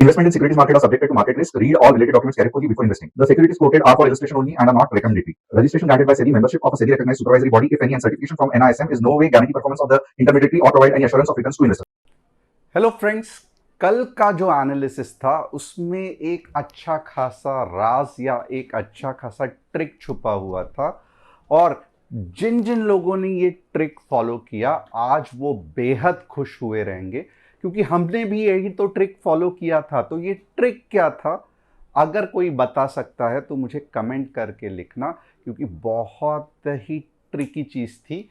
Investment in securities market are subjected to market risk. Read all related documents carefully before investing. The securities quoted are for illustration only and are not recommendatory. Registration granted by SEBI. Membership of a SEBI recognized supervisory body, if any, and certification from NISM is no way guarantee performance of the intermediary or provide any assurance of returns to investors. Hello friends, कल का जो analysis था उसमें एक अच्छा खासा राज या एक अच्छा खासा ट्रिक छुपा हुआ था और जिन जिन लोगों ने ये ट्रिक फॉलो किया आज वो बेहद खुश हुए रहेंगे, क्योंकि हमने भी यही तो ट्रिक फॉलो किया था। तो ये ट्रिक क्या था? अगर कोई बता सकता है तो मुझे कमेंट करके लिखना, क्योंकि बहुत ही ट्रिकी चीज़ थी।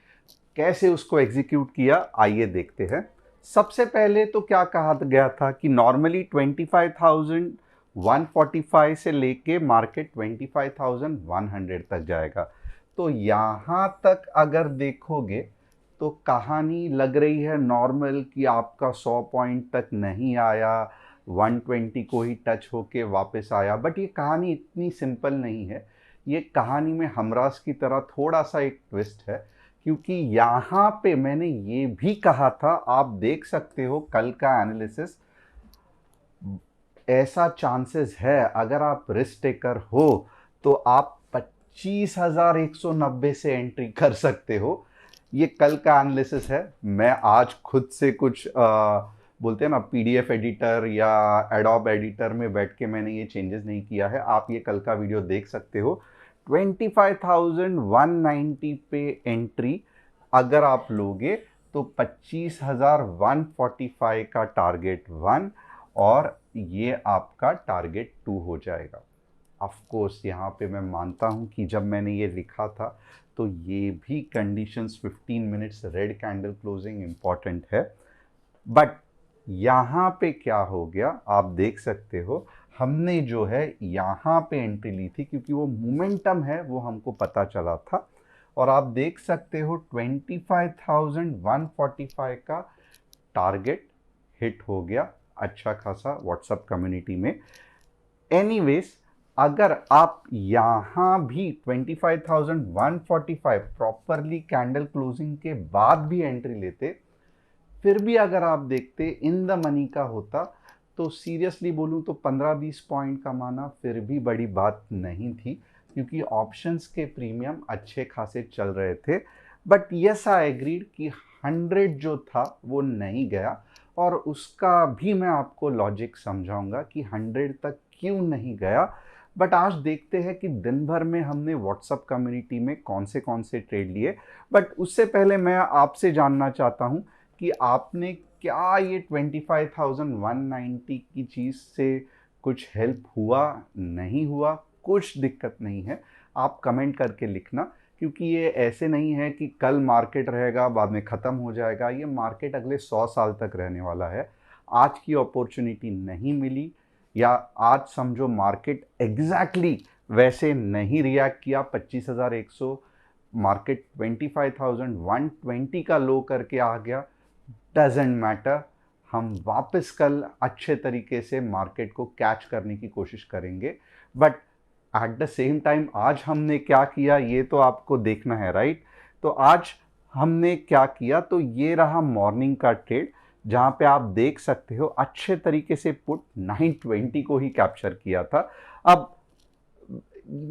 कैसे उसको एग्जीक्यूट किया, आइए देखते हैं। सबसे पहले तो क्या कहा गया था कि नॉर्मली 25,145 से लेके मार्केट 25,100 तक जाएगा। तो यहाँ तक अगर देखोगे तो कहानी लग रही है नॉर्मल कि आपका 100 पॉइंट तक नहीं आया, 120 को ही टच होके वापस आया। बट ये कहानी इतनी सिंपल नहीं है। ये कहानी में हमराज की तरह थोड़ा सा एक ट्विस्ट है, क्योंकि यहाँ पे मैंने ये भी कहा था, आप देख सकते हो कल का एनालिसिस, ऐसा चांसेस है अगर आप रिस्क टेकर हो तो आप 25,190 से एंट्री कर सकते हो। ये कल का एनालिसिस है। मैं आज खुद से कुछ बोलते हैं ना, पीडीएफ एडिटर या एडोब एडिटर में बैठ के मैंने ये चेंजेस नहीं किया है। आप ये कल का वीडियो देख सकते हो। 25,190 पे एंट्री अगर आप लोगे तो 25,145 का टारगेट 1 और ये आपका टारगेट 2 हो जाएगा। ऑफ कोर्स यहाँ पे मैं मानता हूँ कि जब मैंने ये लिखा था तो ये भी conditions 15 minutes red candle closing important है। बट यहाँ पे क्या हो गया आप देख सकते हो। हमने जो है यहाँ पे एंट्री ली थी क्योंकि वो मोमेंटम है वो हमको पता चला था, और आप देख सकते हो 25,145 का टारगेट हिट हो गया अच्छा खासा व्हाट्सएप कम्युनिटी में। एनीवेज, अगर आप यहाँ भी 25,145 प्रॉपरली कैंडल क्लोजिंग के बाद भी एंट्री लेते, फिर भी अगर आप देखते इन द मनी का होता, तो सीरियसली बोलूँ तो 15-20 पॉइंट कमाना फिर भी बड़ी बात नहीं थी, क्योंकि ऑप्शंस के प्रीमियम अच्छे खासे चल रहे थे। बट यस, आई एग्रीड कि 100 जो था वो नहीं गया, और उसका भी मैं आपको लॉजिक समझाऊंगा कि 100 तक क्यों नहीं गया। बट आज देखते हैं कि दिन भर में हमने व्हाट्सएप कम्युनिटी में कौन से ट्रेड लिए। बट उससे पहले मैं आपसे जानना चाहता हूँ कि आपने क्या ये 25,190 की चीज़ से कुछ हेल्प हुआ, नहीं हुआ, कुछ दिक्कत नहीं है, आप कमेंट करके लिखना। क्योंकि ये ऐसे नहीं है कि कल मार्केट रहेगा बाद में ख़त्म हो जाएगा। ये मार्केट अगले 100 साल तक रहने वाला है। आज की अपॉर्चुनिटी नहीं मिली, या आज समझो मार्केट एग्जैक्टली वैसे नहीं रिएक्ट किया, 25,100, मार्केट 25,120 का लो करके आ गया, डजेंट मैटर। हम वापस कल अच्छे तरीके से मार्केट को कैच करने की कोशिश करेंगे। But at the same time आज हमने क्या किया ये तो आपको देखना है, राइट? तो आज हमने क्या किया, तो ये रहा मॉर्निंग का ट्रेड, जहाँ पे आप देख सकते हो अच्छे तरीके से पुट 920 को ही कैप्चर किया था। अब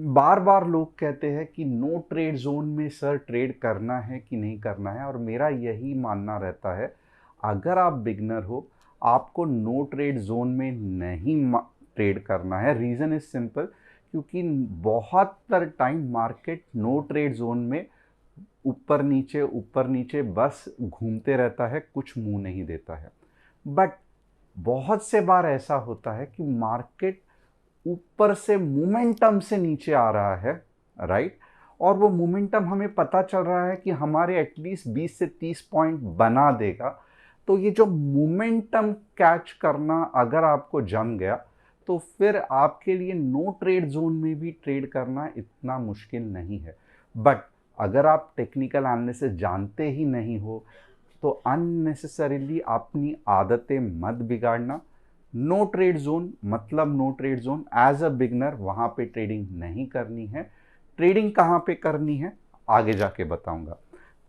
बार बार लोग कहते हैं कि नो ट्रेड जोन में सर ट्रेड करना है कि नहीं करना है, और मेरा यही मानना रहता है, अगर आप बिगनर हो आपको नो ट्रेड जोन में नहीं ट्रेड करना है। रीज़न इज सिंपल, क्योंकि बहुत time market no trade zone में ऊपर नीचे बस घूमते रहता है, कुछ मुंह नहीं देता है। बट बहुत से बार ऐसा होता है कि मार्केट ऊपर से मोमेंटम से नीचे आ रहा है, राइट? और वो मोमेंटम हमें पता चल रहा है कि हमारे एटलीस्ट 20 से 30 पॉइंट बना देगा। तो ये जो मोमेंटम कैच करना अगर आपको जम गया, तो फिर आपके लिए नो ट्रेड जोन में भी ट्रेड करना इतना मुश्किल नहीं है। बट अगर आप टेक्निकल एनालिसिस जानते ही नहीं हो तो अननेसेसरीली अपनी आदतें मत बिगाड़ना। नो ट्रेड जोन मतलब no trade zone, as a beginner वहाँ पे ट्रेडिंग नहीं करनी है। ट्रेडिंग कहाँ पे करनी है आगे जाके बताऊंगा।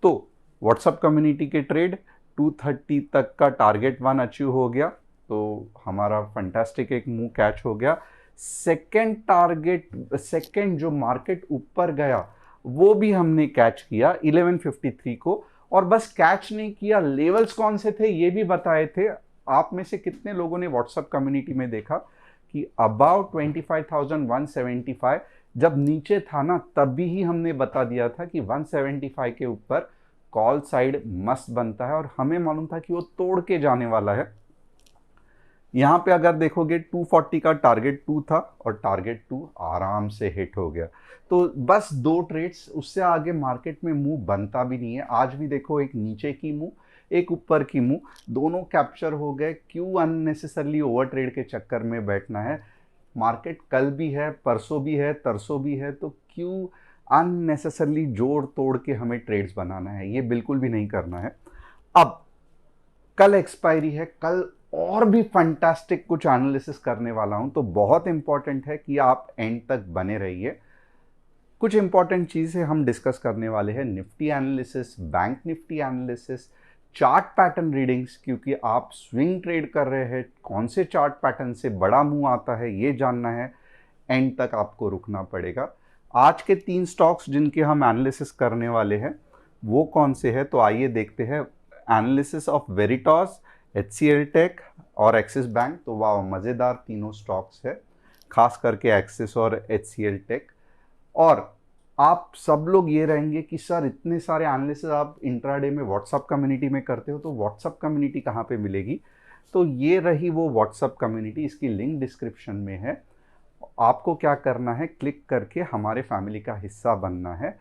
तो व्हाट्सएप कम्युनिटी के ट्रेड 230 तक का टारगेट 1 अचीव हो गया, तो हमारा फंटास्टिक एक मूव कैच हो गया। सेकंड जो मार्केट ऊपर गया वो भी हमने कैच किया 1153 को, और बस कैच नहीं किया, लेवल्स कौन से थे ये भी बताए थे। आप में से कितने लोगों ने व्हाट्सएप कम्युनिटी में देखा कि अबाउट 25,175 जब नीचे था ना, तभी ही हमने बता दिया था कि 175 के ऊपर कॉल साइड मस्त बनता है, और हमें मालूम था कि वो तोड़ के जाने वाला है। यहाँ पे अगर देखोगे 240 का टारगेट 2 था और टारगेट 2 आराम से हिट हो गया। तो बस 2 ट्रेड्स, उससे आगे मार्केट में मूव बनता भी नहीं है। आज भी देखो, एक नीचे की मूव, एक ऊपर की मूव, दोनों कैप्चर हो गए। क्यों अननेसेसरली ओवर ट्रेड के चक्कर में बैठना है? मार्केट कल भी है, परसों भी है, तरसों भी है, तो क्यों अननेसेसरली जोड़ तोड़ के हमें ट्रेड्स बनाना है? ये बिल्कुल भी नहीं करना है। अब कल एक्सपायरी है, कल और भी फंटास्टिक कुछ एनालिसिस करने वाला हूं, तो बहुत इंपॉर्टेंट है कि आप एंड तक बने रहिए। कुछ इंपॉर्टेंट चीजें हम डिस्कस करने वाले हैं, Nifty analysis, bank Nifty analysis, chart pattern readings, क्योंकि आप स्विंग ट्रेड कर रहे हैं, कौन से चार्ट पैटर्न से बड़ा मूव आता है ये जानना है, एंड तक आपको रुकना पड़ेगा। आज के 3 स्टॉक्स जिनके हम एनालिसिस करने वाले हैं वो कौन से हैं, तो आइए देखते हैं। एनालिसिस ऑफ वेरिटॉस, HCL टेक और एक्सिस बैंक। तो वाह, मज़ेदार तीनों स्टॉक्स है, खास करके एक्सिस और HCL टेक। और आप सब लोग ये रहेंगे कि सर इतने सारे एनालिसिस आप इंट्राडे में व्हाट्सअप कम्युनिटी में करते हो, तो व्हाट्सअप कम्युनिटी कहाँ पे मिलेगी? तो ये रही वो व्हाट्सअप कम्युनिटी, इसकी लिंक डिस्क्रिप्शन में है। आपको क्या करना है, क्लिक करके हमारे फैमिली का हिस्सा बनना है।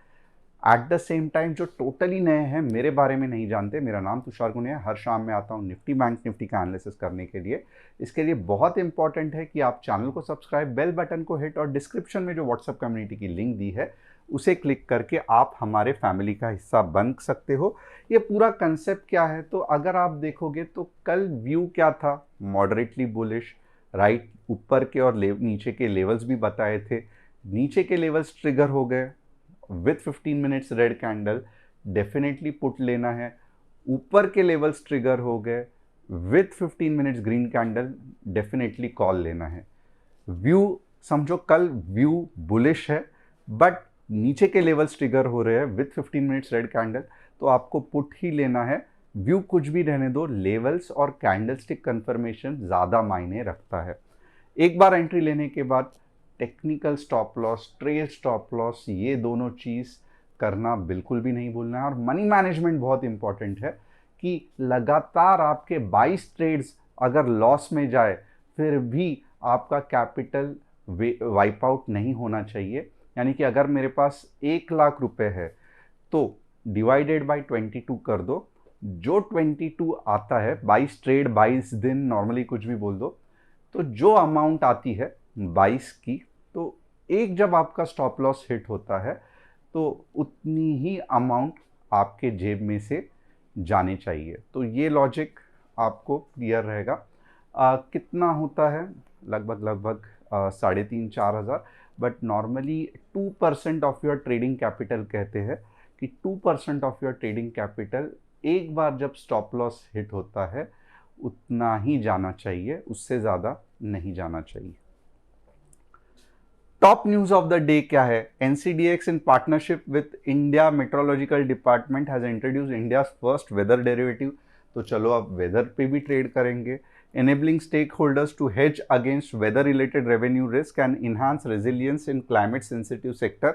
एट द सेम टाइम जो टोटली नए हैं, मेरे बारे में नहीं जानते, मेरा नाम तुषार गुने है, हर शाम में आता हूँ निफ्टी बैंक निफ्टी का एनालिसिस करने के लिए। इसके लिए बहुत इंपॉर्टेंट है कि आप चैनल को सब्सक्राइब, बेल बटन को हिट, और डिस्क्रिप्शन में जो व्हाट्सएप कम्युनिटी की लिंक दी है उसे क्लिक करके आप हमारे फैमिली का हिस्सा बन सकते हो। ये पूरा कंसेप्ट क्या है, तो अगर आप देखोगे तो कल व्यू क्या था, मॉडरेटली बुलिश, राइट, ऊपर के और नीचे के लेवल्स भी बताए थे। नीचे के लेवल्स ट्रिगर हो गए with 15 minutes red candle, definitely put लेना है। ऊपर के लेवल्स ट्रिगर हो गए with 15 minutes green candle, definitely call लेना है। व्यू समझो कल व्यू बुलिश है, बट नीचे के लेवल्स ट्रिगर हो रहे हैं विथ 15 मिनट्स रेड कैंडल, तो आपको पुट ही लेना है। व्यू कुछ भी रहने दो, लेवल्स और कैंडलस्टिक कंफर्मेशन ज़्यादा मायने रखता है। एक बार एंट्री लेने के बाद technical stop loss, trade stop loss, ये दोनों चीज़ करना बिल्कुल भी नहीं भूलना है। और मनी मैनेजमेंट बहुत इंपॉर्टेंट है कि लगातार आपके 22 ट्रेड्स अगर लॉस में जाए फिर भी आपका कैपिटल वाइप आउट नहीं होना चाहिए। यानी कि अगर मेरे पास 1 लाख रुपए है तो डिवाइडेड बाय 22 कर दो, जो 22 आता है, 22 ट्रेड 22 दिन, नॉर्मली कुछ भी बोल दो, तो जो अमाउंट आती है 22 की, तो एक जब आपका स्टॉप लॉस हिट होता है तो उतनी ही अमाउंट आपके जेब में से जाने चाहिए। तो ये लॉजिक आपको क्लियर रहेगा। कितना होता है, लगभग 3,500-4 हज़ार, but normally 2% of your trading capital कहते हैं कि 2% ऑफ योर ट्रेडिंग कैपिटल एक बार जब स्टॉप लॉस हिट होता है उतना ही जाना चाहिए, उससे ज़्यादा नहीं जाना चाहिए। Top news of the day क्या है? NCDEX in partnership with India meteorological department has introduce India first weather derivative. तो चलो अब वेदर पे भी ट्रेड करेंगे। enabling stakeholders to hedge against weather related revenue risk and enhance resilience in climate sensitive sector।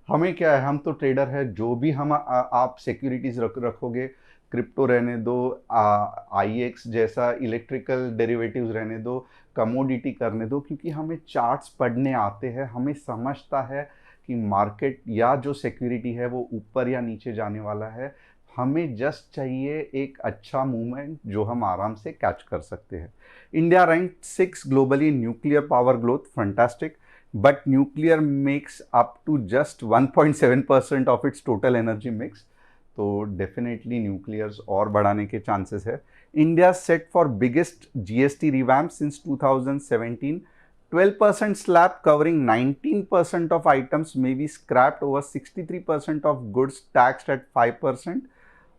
हमें क्या है, हम तो ट्रेडर है, जो भी हम आप सिक्योरिटीज रखोगे, क्रिप्टो रहने दो, IEX जैसा इलेक्ट्रिकल डेरिवेटिव्स रहने दो, कमोडिटी करने दो, क्योंकि हमें चार्ट्स पढ़ने आते हैं, हमें समझता है कि मार्केट या जो सिक्योरिटी है वो ऊपर या नीचे जाने वाला है। हमें जस्ट चाहिए एक अच्छा मूवमेंट जो हम आराम से कैच कर सकते हैं। India rank 6 globally nuclear power growth, fantastic, but nuclear makes up to just 1.7% of its total energy mix, तो डेफिनेटली न्यूक्लियर्स और बढ़ाने के चांसेस है। India set for biggest GST revamp since 2017, 12% slab covering 19% of items may be scrapped, over 63% of goods taxed at 5%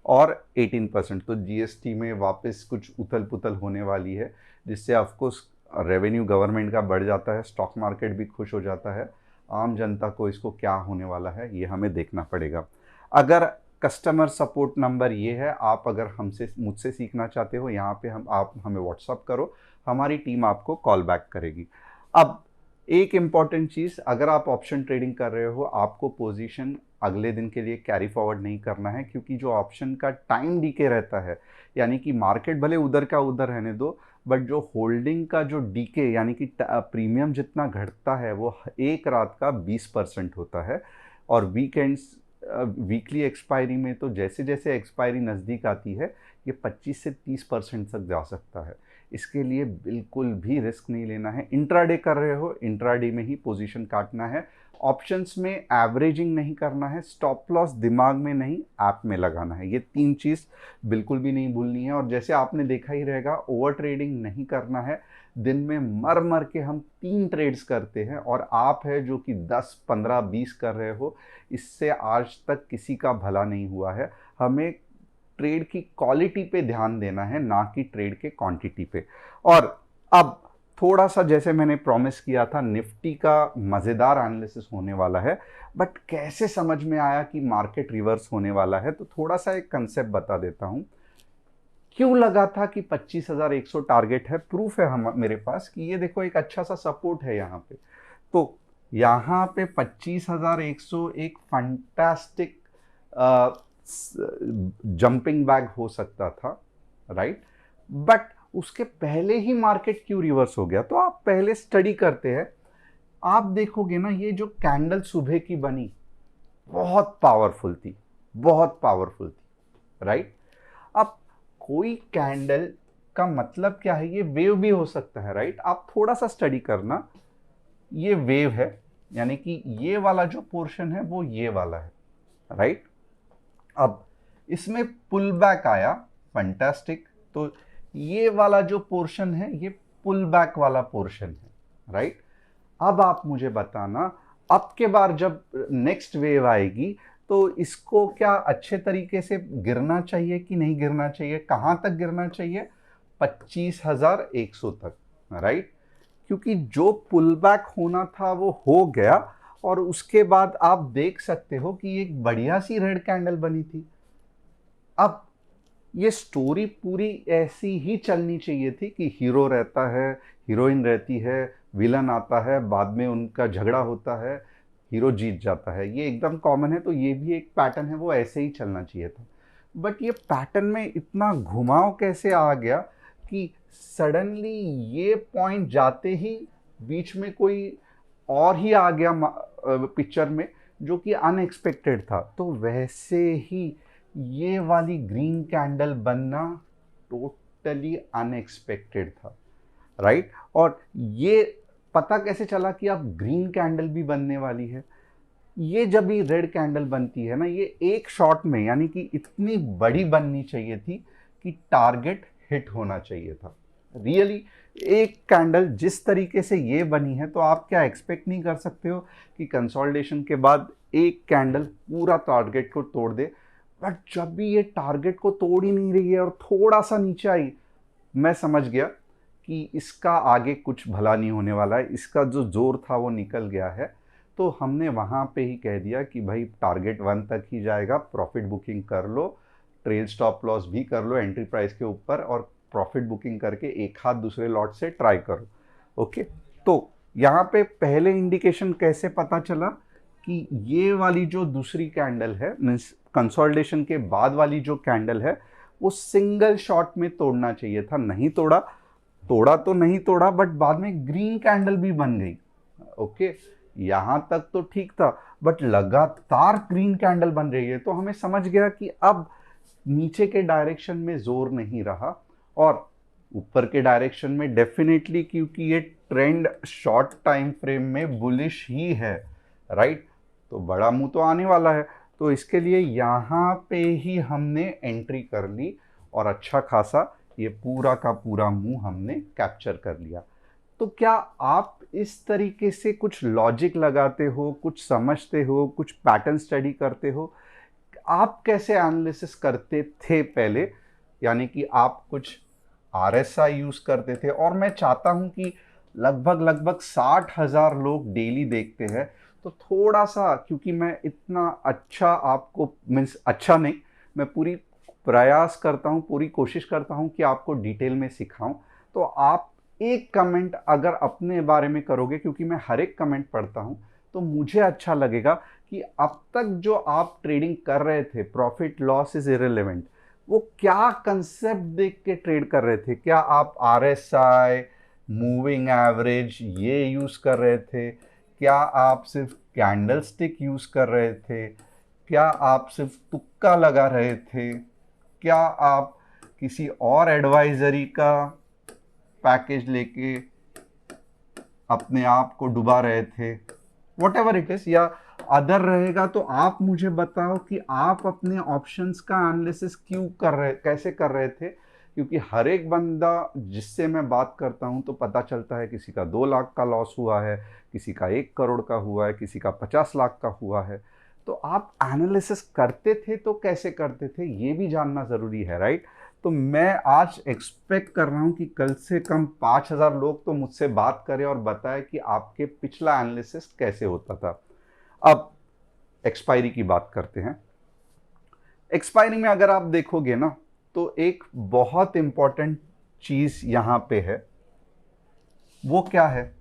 और 18%। तो GST में वापस कुछ उथल पुथल होने वाली है। जिससे ऑफकोर्स रेवेन्यू गवर्नमेंट का बढ़ जाता है, स्टॉक मार्केट भी खुश हो जाता है। आम जनता को इसको क्या होने वाला है ये हमें देखना पड़ेगा। अगर कस्टमर सपोर्ट नंबर ये है, आप अगर मुझसे सीखना चाहते हो, यहाँ पे आप हमें व्हाट्सअप करो, हमारी टीम आपको कॉल बैक करेगी। अब एक इम्पॉर्टेंट चीज़, अगर आप ऑप्शन ट्रेडिंग कर रहे हो, आपको पोजीशन अगले दिन के लिए कैरी फॉरवर्ड नहीं करना है, क्योंकि जो ऑप्शन का टाइम डीके रहता है, यानी कि मार्केट भले उधर का उधर रहने दो, बट जो होल्डिंग का जो डीके यानी कि प्रीमियम जितना घटता है वो एक रात का 20% होता है। और वीकेंड्स वीकली एक्सपायरी में तो जैसे जैसे एक्सपायरी नज़दीक आती है ये 25 से 30% तक जा सकता है। इसके लिए बिल्कुल भी रिस्क नहीं लेना है। इंट्राडे कर रहे हो, इंट्राडे में ही पोजीशन काटना है। ऑप्शंस में एवरेजिंग नहीं करना है, स्टॉप लॉस दिमाग में नहीं ऐप में लगाना है। ये 3 चीज़ बिल्कुल भी नहीं भूलनी है। और जैसे आपने देखा ही रहेगा, ओवर ट्रेडिंग नहीं करना है। दिन में मर मर के हम 3 ट्रेड्स करते हैं और आप है जो कि 10, 15, 20 कर रहे हो। इससे आज तक किसी का भला नहीं हुआ है। हमें ट्रेड की क्वालिटी पे ध्यान देना है, ना कि ट्रेड के क्वांटिटी पे। और अब थोड़ा सा जैसे मैंने प्रॉमिस किया था, निफ्टी का मज़ेदार एनालिसिस होने वाला है, बट कैसे समझ में आया कि मार्केट रिवर्स होने वाला है, तो थोड़ा सा एक कंसेप्ट बता देता हूं। क्यों लगा था कि 25,100 टारगेट है? प्रूफ है हम मेरे पास कि ये देखो एक अच्छा सा सपोर्ट है यहाँ पे। तो यहाँ पे 25,100 एक फंटास्टिक जंपिंग बैग हो सकता था, राइट? बट उसके पहले ही मार्केट क्यों रिवर्स हो गया? तो आप पहले स्टडी करते हैं, आप देखोगे ना, ये जो कैंडल सुबह की बनी बहुत पावरफुल थी, बहुत पावरफुल थी, राइट? अब कोई कैंडल का मतलब क्या है? ये वेव भी हो सकता है, राइट? आप थोड़ा सा स्टडी करना, ये वेव है, यानी कि ये वाला जो पोर्शन है वो ये वाला है, राइट? अब इसमें पुल बैक आया, फंटास्टिक। तो ये वाला जो पोर्शन है ये पुल बैक वाला पोर्शन है, राइट? अब आप मुझे बताना, अब के बार जब नेक्स्ट वेव आएगी तो इसको क्या अच्छे तरीके से गिरना चाहिए कि नहीं गिरना चाहिए? कहां तक गिरना चाहिए? 25,100 तक, राइट? क्योंकि जो पुल बैक होना था वो हो गया और उसके बाद आप देख सकते हो कि एक बढ़िया सी रेड कैंडल बनी थी। अब ये स्टोरी पूरी ऐसी ही चलनी चाहिए थी कि हीरो रहता है, हीरोइन रहती है, विलन आता है, बाद में उनका झगड़ा होता है, हीरो जीत जाता है। ये एकदम कॉमन है, तो ये भी एक पैटर्न है, वो ऐसे ही चलना चाहिए था। बट ये पैटर्न में इतना घुमाव कैसे आ गया कि सडनली ये पॉइंट जाते ही बीच में कोई और ही आ गया पिक्चर में, जो कि अनएक्सपेक्टेड था। तो वैसे ही ये वाली ग्रीन कैंडल बनना टोटली अनएक्सपेक्टेड था, राइट? और ये पता कैसे चला कि अब ग्रीन कैंडल भी बनने वाली है? ये जब भी रेड कैंडल बनती है ना, ये एक शॉट में, यानी कि इतनी बड़ी बननी चाहिए थी कि टारगेट हिट होना चाहिए था। रियली एक कैंडल जिस तरीके से ये बनी है, तो आप क्या एक्सपेक्ट नहीं कर सकते हो कि कंसोलिडेशन के बाद एक कैंडल पूरा टारगेट को तोड़ दे? बट जब भी ये टारगेट को तोड़ ही नहीं रही है और थोड़ा सा नीचे आई, मैं समझ गया कि इसका आगे कुछ भला नहीं होने वाला है, इसका जो जोर था वो निकल गया है। तो हमने वहाँ पे ही कह दिया कि भाई टारगेट 1 तक ही जाएगा, प्रॉफिट बुकिंग कर लो, ट्रेल स्टॉप लॉस भी कर लो एंट्री प्राइस के ऊपर, और प्रॉफिट बुकिंग करके एक हाथ दूसरे लॉट से ट्राई करो। ओके, तो यहाँ पे पहले इंडिकेशन कैसे पता चला कि ये वाली जो दूसरी कैंडल है, मीन्स कंसोलिडेशन के बाद वाली जो कैंडल है, वो सिंगल शॉट में तोड़ना चाहिए था, नहीं तोड़ा। तोड़ा तो नहीं तोड़ा, बट बाद में ग्रीन कैंडल भी बन गई। ओके, यहां तक तो ठीक था, बट लगातार ग्रीन कैंडल बन रही है, तो हमें समझ गया कि अब नीचे के डायरेक्शन में जोर नहीं रहा और ऊपर के डायरेक्शन में डेफिनेटली, क्योंकि ये ट्रेंड शॉर्ट टाइम फ्रेम में बुलिश ही है, राइट? तो बड़ा मुंह तो आने वाला है, तो इसके लिए यहाँ पे ही हमने एंट्री कर ली और अच्छा खासा ये पूरा का पूरा मुंह हमने कैप्चर कर लिया। तो क्या आप इस तरीके से कुछ लॉजिक लगाते हो, कुछ समझते हो, कुछ पैटर्न स्टडी करते हो? आप कैसे एनालिसिस करते थे पहले? यानी कि आप कुछ RSI यूज करते थे, और मैं चाहता हूं कि लगभग 60,000 लोग डेली देखते हैं। तो थोड़ा सा, क्योंकि मैं इतना अच्छा आपको, मीन्स अच्छा नहीं, मैं पूरी प्रयास करता हूं, पूरी कोशिश करता हूं कि आपको डिटेल में सिखाऊं। तो आप एक कमेंट अगर अपने बारे में करोगे, क्योंकि मैं हर एक कमेंट पढ़ता हूं, तो मुझे अच्छा लगेगा कि अब तक जो आप ट्रेडिंग कर रहे थे, प्रॉफिट लॉस इज इररिलेवेंट, वो क्या कंसेप्ट देख के ट्रेड कर रहे थे। क्या आप RSI, मूविंग एवरेज ये यूज कर रहे थे? क्या आप सिर्फ कैंडल स्टिक यूज कर रहे थे? क्या आप सिर्फ तुक्का लगा रहे थे? क्या आप किसी और एडवाइजरी का पैकेज लेके अपने आप को डुबा रहे थे? वट एवर इट इज, या अदर रहेगा, तो आप मुझे बताओ कि आप अपने ऑप्शंस का एनालिसिस क्यों कर रहे, कैसे कर रहे थे। क्योंकि हर एक बंदा जिससे मैं बात करता हूं तो पता चलता है किसी का 2 लाख का लॉस हुआ है, किसी का 1 करोड़ का हुआ है, किसी का 50 लाख का हुआ है। तो आप एनालिसिस करते थे तो कैसे करते थे, ये भी जानना ज़रूरी है, राइट। तो मैं आज एक्सपेक्ट कर रहा हूं कि कल से कम 5,000 लोग तो मुझसे बात करें और बताएं कि आपके पिछला एनालिसिस कैसे होता था। अब एक्सपायरी की बात करते हैं। एक्सपायरी में अगर आप देखोगे ना, तो एक बहुत इंपॉर्टेंट चीज यहां पे है। वो क्या है?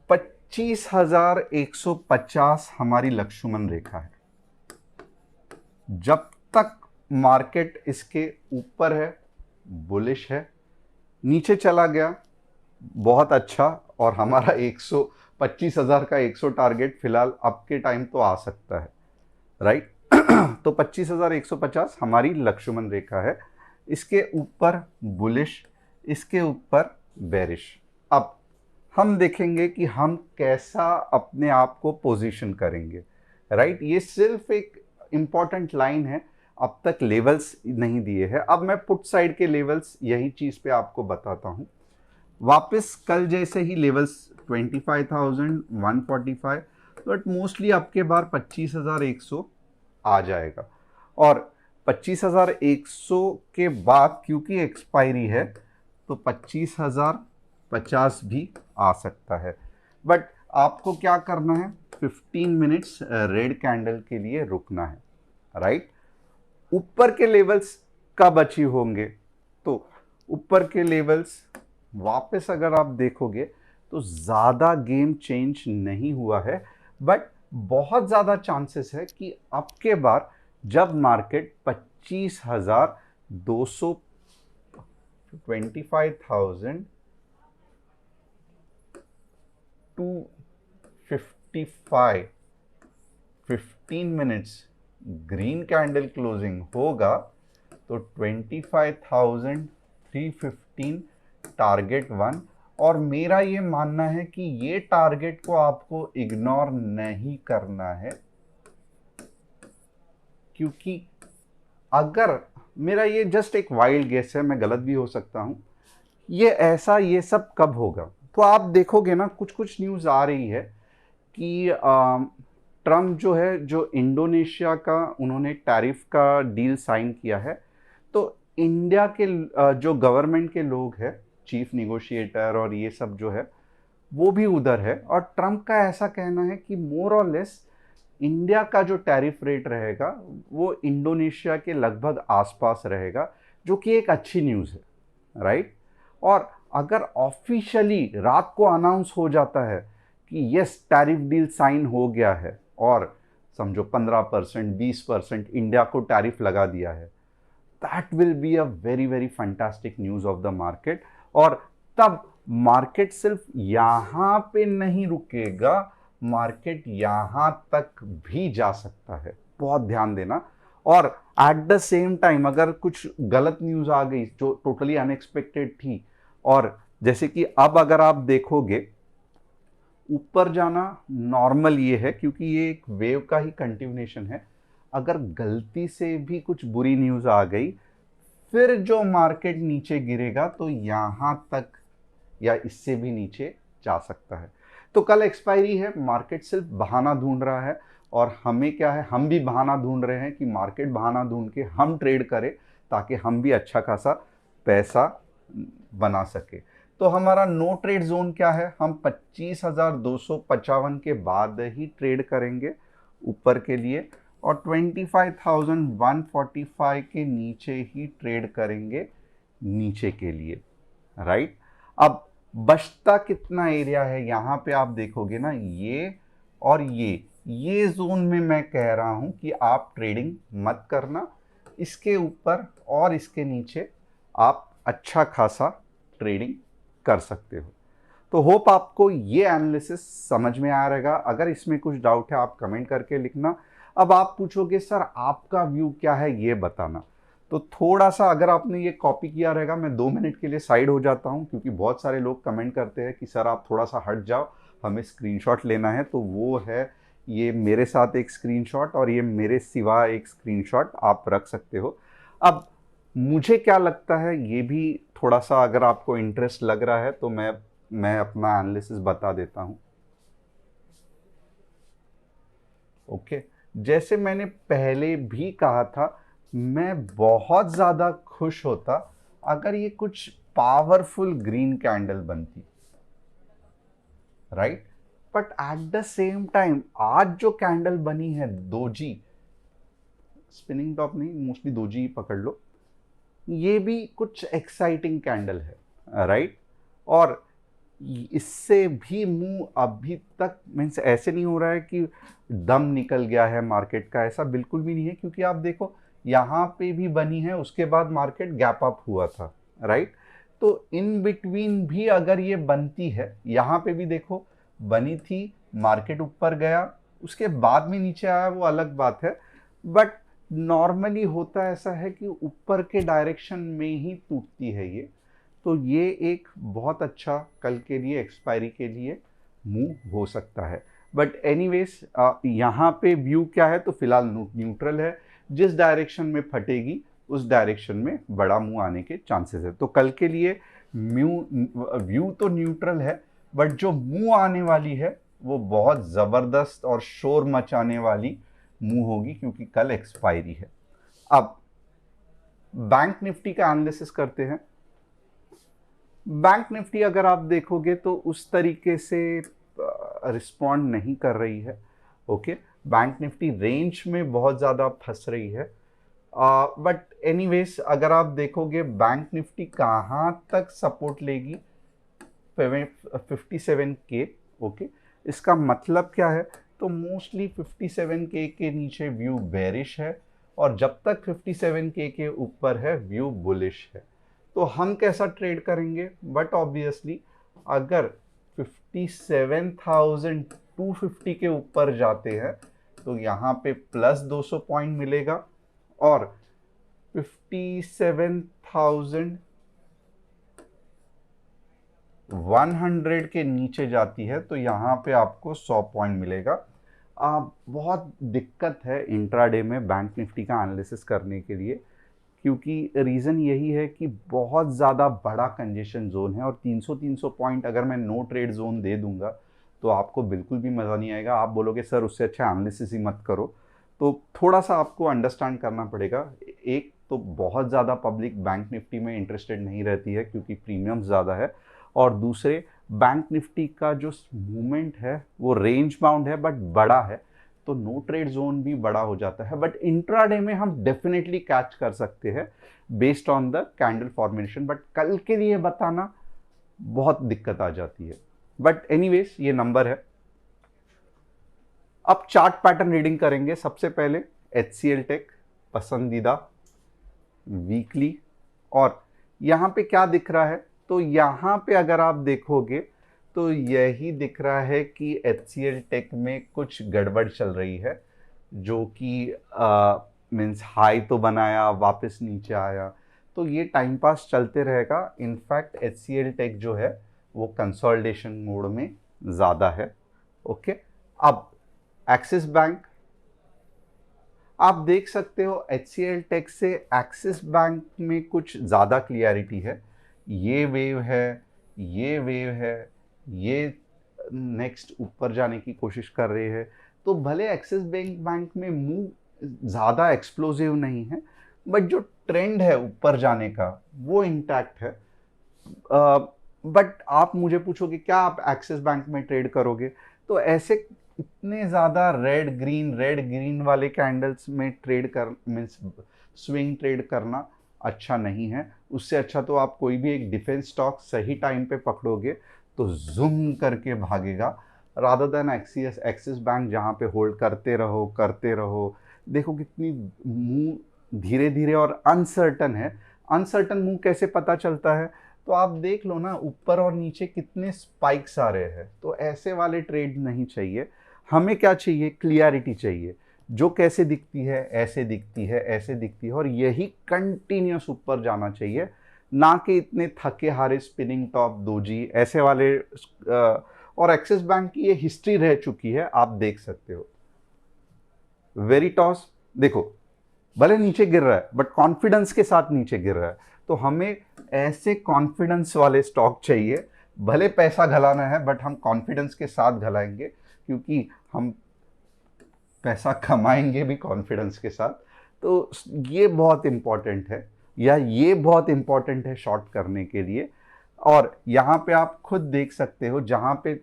$25,150 हमारी लक्ष्मण रेखा है। जब तक मार्केट इसके ऊपर है, बुलिश है, नीचे चला गया बहुत अच्छा, और हमारा 125,000 का 100 टारगेट फिलहाल अब के टाइम तो आ सकता है, राइट। तो 25,150 हमारी लक्ष्मण रेखा है। इसके ऊपर बुलिश, इसके ऊपर बेरिश। अब हम देखेंगे कि हम कैसा अपने आप को पोजीशन करेंगे, राइट। ये सिर्फ एक इंपॉर्टेंट लाइन है, अब तक लेवल्स नहीं दिए हैं। अब मैं पुट साइड के लेवल्स यही चीज पे आपको बताता हूं। वापस कल जैसे ही लेवल्स 25,145, बट मोस्टली आपके बार 25,100 आ जाएगा। और 25,100 के बाद क्योंकि एक्सपायरी है, तो 25,050 भी आ सकता है। बट आपको क्या करना है, 15 मिनट्स रेड कैंडल के लिए रुकना है, राइट। ऊपर के लेवल्स कब अचीव होंगे? तो ऊपर के लेवल्स वापस अगर आप देखोगे तो ज़्यादा गेम चेंज नहीं हुआ है, बट बहुत ज़्यादा चांसेस है कि अब के बार जब market 25,200, 25,255, 15 minutes green candle closing होगा, तो 25,315 टारगेट 1। और मेरा ये मानना है कि ये टारगेट को आपको इग्नोर नहीं करना है, क्योंकि अगर, मेरा ये जस्ट एक वाइल्ड गेस है, मैं गलत भी हो सकता हूं, ये सब कब होगा। तो आप देखोगे ना, कुछ कुछ न्यूज़ आ रही है कि ट्रम्प जो है, जो इंडोनेशिया का उन्होंने टैरिफ का डील साइन किया है, तो इंडिया के जो गवर्नमेंट के लोग हैं, चीफ निगोशिएटर और ये सब जो है, वो भी उधर है। और ट्रम्प का ऐसा कहना है कि मोर और लेस इंडिया का जो टैरिफ रेट रहेगा वो इंडोनेशिया के लगभग आसपास रहेगा, जो कि एक अच्छी न्यूज़ है, राइट। और अगर ऑफिशियली रात को अनाउंस हो जाता है कि यस टैरिफ डील साइन हो गया है, और समझो 15%, 20% इंडिया को टैरिफ लगा दिया है, that will be a very very fantastic news of the market. और तब मार्केट सिर्फ यहां पे नहीं रुकेगा, मार्केट यहां तक भी जा सकता है, बहुत ध्यान देना। और एट द सेम टाइम अगर कुछ गलत न्यूज़ आ गई जो टोटली अनएक्सपेक्टेड थी, और जैसे कि अब अगर आप देखोगे ऊपर जाना नॉर्मल ये है, क्योंकि ये एक वेव का ही कंटिन्यूएशन है। अगर गलती से भी कुछ बुरी न्यूज़ आ गई, फिर जो मार्केट नीचे गिरेगा तो यहां तक या इससे भी नीचे जा सकता है। तो कल एक्सपायरी है, मार्केट सिर्फ बहाना ढूंढ रहा है, और हमें क्या है, हम भी बहाना ढूंढ रहे हैं कि मार्केट बहाना ढूंढ के हम ट्रेड करें ताकि हम भी अच्छा खासा पैसा बना सके। तो हमारा नो ट्रेड जोन क्या है, हम 25,255 के बाद ही ट्रेड करेंगे ऊपर के लिए, और 25,145 के नीचे ही ट्रेड करेंगे नीचे के लिए, राइट। अब बचता कितना एरिया है, यहाँ पे आप देखोगे ना, ये और ये जोन में मैं कह रहा हूं कि आप ट्रेडिंग मत करना। इसके ऊपर और इसके नीचे आप अच्छा खासा ट्रेडिंग कर सकते हो। तो होप आपको ये एनालिसिस समझ में आ रहेगा। अगर इसमें कुछ डाउट है आप कमेंट करके लिखना। अब आप पूछोगे सर आपका व्यू क्या है ये बताना, तो थोड़ा सा अगर आपने ये कॉपी किया रहेगा, मैं 2 मिनट के लिए साइड हो जाता हूँ, क्योंकि बहुत सारे लोग कमेंट करते हैं कि सर आप थोड़ा सा हट जाओ, हमें स्क्रीनशॉट लेना है। तो वो है ये मेरे साथ एक स्क्रीनशॉट और ये मेरे सिवा एक स्क्रीनशॉट आप रख सकते हो। अब मुझे क्या लगता है, ये भी थोड़ा सा अगर आपको इंटरेस्ट लग रहा है तो मैं अपना एनालिसिस बता देता हूं। ओके, जैसे मैंने पहले भी कहा था, मैं बहुत ज़्यादा खुश होता अगर ये कुछ पावरफुल ग्रीन कैंडल बनती, right. But at the same time आज जो कैंडल बनी है दोजी, स्पिनिंग टॉप नहीं, मोस्टली दोजी ही पकड़ लो, ये भी कुछ एक्साइटिंग कैंडल है, राइट। और इससे भी मुंह अभी तक मीन्स ऐसे नहीं हो रहा है कि दम निकल गया है मार्केट का, ऐसा बिल्कुल भी नहीं है, क्योंकि आप देखो यहाँ पे भी बनी है, उसके बाद मार्केट गैप अप हुआ था, राइट। तो इन बिटवीन भी अगर ये बनती है, यहाँ पे भी देखो बनी थी, मार्केट ऊपर गया, उसके बाद में नीचे आया, वो अलग बात है। बट नॉर्मली होता ऐसा है कि ऊपर के डायरेक्शन में ही टूटती है ये। तो ये एक बहुत अच्छा कल के लिए एक्सपायरी के लिए मूव हो सकता है। बट एनीवेज यहाँ पे व्यू क्या है, तो फिलहाल न्यूट्रल है, जिस डायरेक्शन में फटेगी उस डायरेक्शन में बड़ा मूव आने के चांसेस है। तो कल के लिए व्यू तो न्यूट्रल है, बट जो मूव आने वाली है वो बहुत ज़बरदस्त और शोर मचाने वाली मूव होगी, क्योंकि कल एक्सपायरी है। अब बैंक निफ्टी का एनालिसिस करते हैं। बैंक निफ्टी अगर आप देखोगे तो उस तरीके से रिस्पॉन्ड नहीं कर रही है, ओके। बैंक निफ्टी रेंज में बहुत ज़्यादा फंस रही है। बट एनीवेज अगर आप देखोगे बैंक निफ्टी कहाँ तक सपोर्ट लेगी, 57K, ओके। इसका मतलब क्या है, तो मोस्टली 57K के नीचे व्यू बेरिश है, और जब तक 57K के ऊपर है व्यू बुलिश है। तो हम कैसा ट्रेड करेंगे, बट ऑब्वियसली अगर 57,250 के ऊपर जाते हैं तो यहाँ पे प्लस 200 पॉइंट मिलेगा, और 57,100 के नीचे जाती है तो यहाँ पे आपको 100 पॉइंट मिलेगा। बहुत दिक्कत है इंट्राडे में बैंक निफ्टी का एनालिसिस करने के लिए, क्योंकि रीज़न यही है कि बहुत ज़्यादा बड़ा कंजेशन जोन है, और 300 पॉइंट अगर मैं नो ट्रेड जोन दे दूंगा तो आपको बिल्कुल भी मज़ा नहीं आएगा। आप बोलोगे सर उससे अच्छा एनालिसिस ही मत करो। तो थोड़ा सा आपको अंडरस्टैंड करना पड़ेगा। एक तो बहुत ज़्यादा पब्लिक बैंक निफ्टी में इंटरेस्टेड नहीं रहती है क्योंकि प्रीमियम ज़्यादा है, और दूसरे बैंक निफ्टी का जो मूवमेंट है वो रेंज बाउंड है बट बड़ा है, तो नो ट्रेड जोन भी बड़ा हो जाता है। बट इंट्राडे में हम डेफिनेटली कैच कर सकते हैं based on the candle formation, but कल के लिए बताना बहुत दिक्कत आ जाती है। बट एनीवेज ये नंबर है। अब चार्ट पैटर्न रीडिंग करेंगे। सबसे पहले HCL टेक पसंदीदा वीकली, और यहाँ पे क्या दिख रहा है, तो यहाँ पे अगर आप देखोगे तो यही दिख रहा है कि HCL टेक में कुछ गड़बड़ चल रही है, जो कि मीन्स हाई तो बनाया वापस नीचे आया, तो ये टाइम पास चलते रहेगा। इनफैक्ट HCL टेक जो है वो कंसोलिडेशन मोड में ज़्यादा है, ओके। अब एक्सिस बैंक आप देख सकते हो, HCL टेक से एक्सिस बैंक में कुछ ज़्यादा क्लियरिटी है। ये वेव है, ये वेव है, ये नेक्स्ट ऊपर जाने की कोशिश कर रहे हैं, तो भले एक्सिस बैंक में मूव ज़्यादा एक्सप्लोसिव नहीं है, बट जो ट्रेंड है ऊपर जाने का वो इंटैक्ट है। बट आप मुझे पूछोगे क्या आप एक्सिस बैंक में ट्रेड करोगे, तो ऐसे इतने ज़्यादा रेड ग्रीन वाले कैंडल्स में ट्रेड कर मीन्स स्विंग ट्रेड करना अच्छा नहीं है। उससे अच्छा तो आप कोई भी एक डिफेंस स्टॉक सही टाइम पे पकड़ोगे तो जूम करके भागेगा, रादर देन एक्सिस बैंक जहाँ पे होल्ड करते रहो। देखो कितनी मूव धीरे धीरे और अनसर्टन है। अनसर्टन मूव कैसे पता चलता है, तो आप देख लो ना ऊपर और नीचे कितने स्पाइक्स आ रहे हैं। तो ऐसे वाले ट्रेड नहीं चाहिए। हमें क्या चाहिए, क्लियरिटी चाहिए, जो कैसे दिखती है ऐसे दिखती है, ऐसे दिखती है, और यही कंटिन्यूस ऊपर जाना चाहिए, ना कि इतने थके हारे स्पिनिंग टॉप दोजी ऐसे वाले। और एक्सिस बैंक की ये हिस्ट्री रह चुकी है, आप देख सकते हो। वेरिटॉस देखो भले नीचे गिर रहा है बट कॉन्फिडेंस के साथ नीचे गिर रहा है, तो हमें ऐसे कॉन्फिडेंस वाले स्टॉक चाहिए। भले पैसा घलाना है बट हम कॉन्फिडेंस के साथ घलाएंगे, क्योंकि हम पैसा कमाएंगे भी कॉन्फिडेंस के साथ। तो ये बहुत इंपॉर्टेंट है, या ये बहुत इंपॉर्टेंट है शॉर्ट करने के लिए। और यहाँ पे आप खुद देख सकते हो जहाँ पे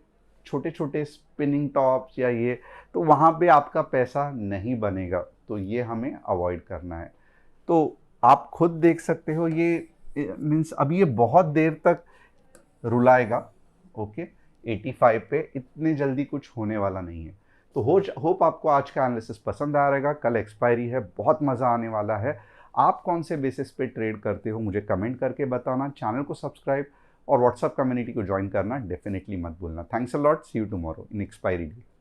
छोटे छोटे स्पिनिंग टॉप्स या ये, तो वहाँ पे आपका पैसा नहीं बनेगा, तो ये हमें अवॉइड करना है। तो आप खुद देख सकते हो ये मीन्स अभी ये बहुत देर तक रुलाएगा। ओके 85 पे इतने जल्दी कुछ होने वाला नहीं है। तो होप आपको आज का एनालिसिस पसंद आ रहेगा। कल एक्सपायरी है, बहुत मज़ा आने वाला है। आप कौन से बेसिस पे ट्रेड करते हो मुझे कमेंट करके बताना। चैनल को सब्सक्राइब और व्हाट्सएप कम्युनिटी को ज्वाइन करना डेफिनेटली मत भूलना। Thanks a lot, see you tomorrow in expiry day.